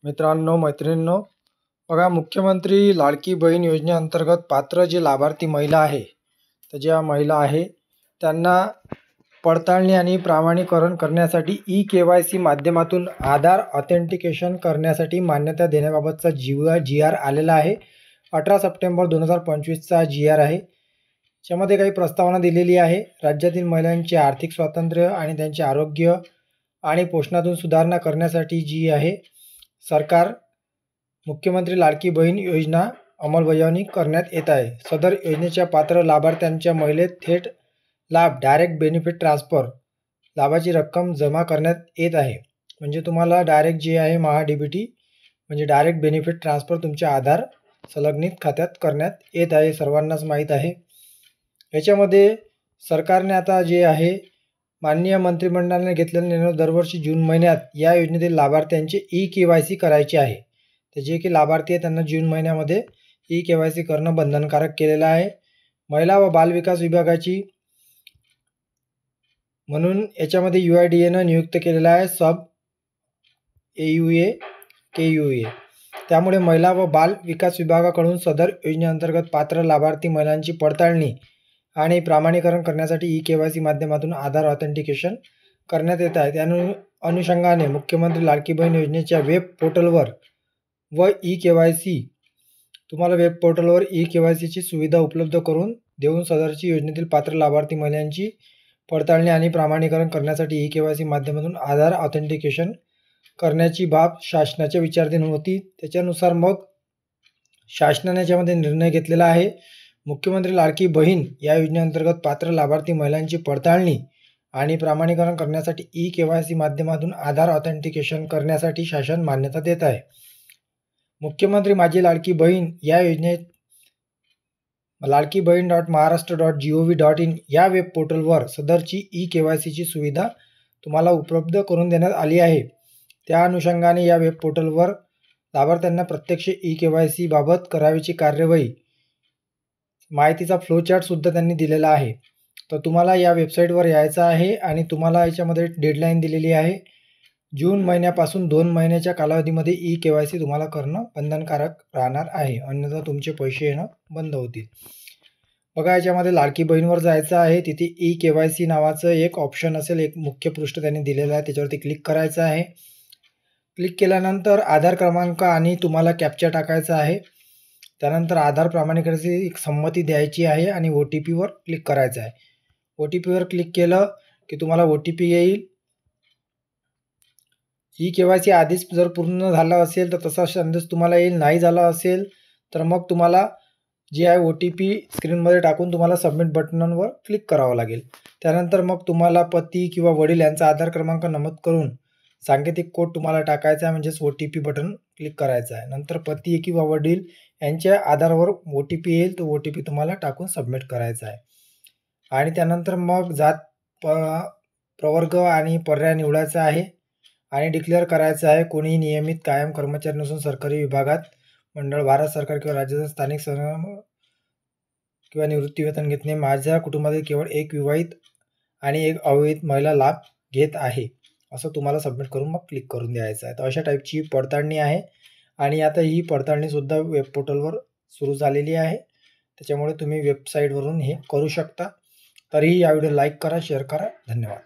मित्रांनो मैत्रिणींनो, बघा मुख्यमंत्री लाडकी बहीण योजनेअंतर्गत पात्र जे लाभार्थी महिला आहे, तर ज्या महिला आहे त्यांना पडताळणी आणि प्रमाणीकरण करण्यासाठी ई-KYC माध्यमातून आधार ऑथेंटिकेशन करण्यासाठी मान्यता देण्याबाबतचा जी आर आलेला आहे. 18 सप्टेंबर 2025चा जी-आर आहे. याच्यामध्ये काही प्रस्तावना दिलेली आहे. राज्यातील महिलांचे आर्थिक स्वातंत्र्य आणि त्यांचे आरोग्य आणि पोषणातून सुधारणा करण्यासाठी जी आहे सरकार मुख्यमंत्री लाडकी बहीण योजना अंमलबजावणी करण्यात येत आहे. सदर योजनेच्या पात्र लाभार्थ्यांच्या महिलेत थेट लाभ डायरेक्ट बेनिफिट ट्रान्सफर लाभाची रक्कम जमा करण्यात येत आहे. म्हणजे तुम्हाला डायरेक्ट जे आहे महा-DBT म्हणजे डायरेक्ट बेनिफिट ट्रान्सफर तुमच्या आधार संलग्नित खात्यात करण्यात येत आहे. सर्वांनाच माहीत आहे. याच्यामध्ये सरकारने आता जे आहे माननीय मंत्रिमंडळाने घेतलेला निर्णय दरवर्षी जून महिन्यात या योजनेतील लाभार्थ्यांचे ई-KYC करायचे आहे. तर जे की लाभार्थी आहे त्यांना जून महिन्यामध्ये ई-KYC करणं बंधनकारक केलेलं आहे. महिला व बालविकास विभागाची म्हणून याच्यामध्ये UIDAनं नियुक्त केलेला आहे सब AUA KUA. त्यामुळे महिला व बाल विकास विभागाकडून सदर योजनेअंतर्गत पात्र लाभार्थी महिलांची पडताळणी आणि प्रमाणीकरण करण्यासाठी ई-KYC माध्यमातून आधार ऑथेंटिकेशन करण्यात येत आहे. त्या अनुषंगाने मुख्यमंत्री लाडकी बहीण योजनेच्या वेब पोर्टलवर व ई-KYC तुम्हाला वेब पोर्टलवर ई-KYCची सुविधा उपलब्ध करून देऊन सदरची योजनेतील पात्र लाभार्थी महिलांची पडताळणी आणि प्रमाणीकरण करण्यासाठी ई-KYC माध्यमातून आधार ऑथेंटिकेशन करण्याची बाब शासनाच्या विचाराधीन होती. त्याच्यानुसार मग शासनाने याच्यामध्ये निर्णय घेतलेला आहे. मुख्यमंत्री लाडकी बहीण या योजनेअंतर्गत पात्र लाभार्थी महिलांची पडताळणी आणि प्रमाणीकरण करण्यासाठी ई-KYC माध्यमातून आधार ऑथेंटिकेशन करण्यासाठी शासन मान्यता देत आहे. मुख्यमंत्री माझी लाडकी बहीण या योजनेत ladkibaheen.maharashtra.gov.in या वेब पोर्टलवर सदरची ई-KYCची सुविधा तुम्हाला उपलब्ध करून देण्यात आली आहे. त्या अनुषंगाने या वेब पोर्टलवर लाभार्थ्यांना प्रत्यक्ष ई-KYC बाबत करावयाची कार्यवाही माहितीचा फ्लोचार्टसुद्धा त्यांनी दिलेला आहे. तर तुम्हाला या वेबसाईटवर यायचं आहे आणि तुम्हाला याच्यामध्ये डेडलाईन दिलेली आहे. जून महिन्यापासून 2 महिन्याच्या कालावधीमध्ये ई-KYC तुम्हाला करणं बंधनकारक राहणार आहे. अन्यथा तुमचे पैसे येणं बंद होतील. बघा याच्यामध्ये लाडकी बहीणवर जायचं आहे. तिथे ई-KYC नावाचं एक ऑप्शन असेल, एक मुख्य पृष्ठ त्यांनी दिलेलं आहे. त्याच्यावरती क्लिक करायचं आहे. क्लिक केल्यानंतर आधार क्रमांक आणि तुम्हाला कॅप्चा टाकायचा आहे. त्यानंतर आधार प्रमाणीकरणाची एक संमती द्यायची आहे आणि OTPवर क्लिक करायचं आहे. OTPवर क्लिक केलं की तुम्हाला OTP येईल. ई-KYC आधीच जर पूर्ण झाला असेल तर तसा संदेश तुम्हाला येईल. नाही झाला असेल तर मग तुम्हाला जे आहे OTP स्क्रीनमध्ये टाकून तुम्हाला सबमिट बटनवर क्लिक करावं लागेल. त्यानंतर मग तुम्हाला पती किंवा वडील यांचा आधार क्रमांक नमूद करून सांकेतिक कोड तुम्हाला टाकायचा आहे, म्हणजेच OTP बटन क्लिक करायचं आहे. नंतर पती किंवा वडील यांच्या आधारवर OTP येईल, तो OTP तुम्हाला टाकून सबमिट करायचा आहे. आणि त्यानंतर मग जात प्रवर्ग आणि पर्याय निवडायचा आहे आणि डिक्लेअर करायचं आहे. कोणीही नियमित कायम कर्मचारी नसून सरकारी विभागात, मंडळ, भारत सरकार किंवा राज्याचा स्थानिक किंवा निवृत्तीवेतन घेतणे. माझ्या कुटुंबातील केवळ एक विवाहित आणि एक अविवाहित महिला लाभ घेत आहे, असं तुम्हाला सबमिट करून मग क्लिक करून द्यायचं आहे. तर अशा टाईपची पडताळणी आहे आणि आता ही पडताळणीसुद्धा वेब पोर्टलवर सुरू झालेली आहे. त्याच्यामुळे तुम्ही वेबसाईटवरून हे करू शकता. तरीही या व्हिडिओ लाईक करा, शेअर करा. धन्यवाद.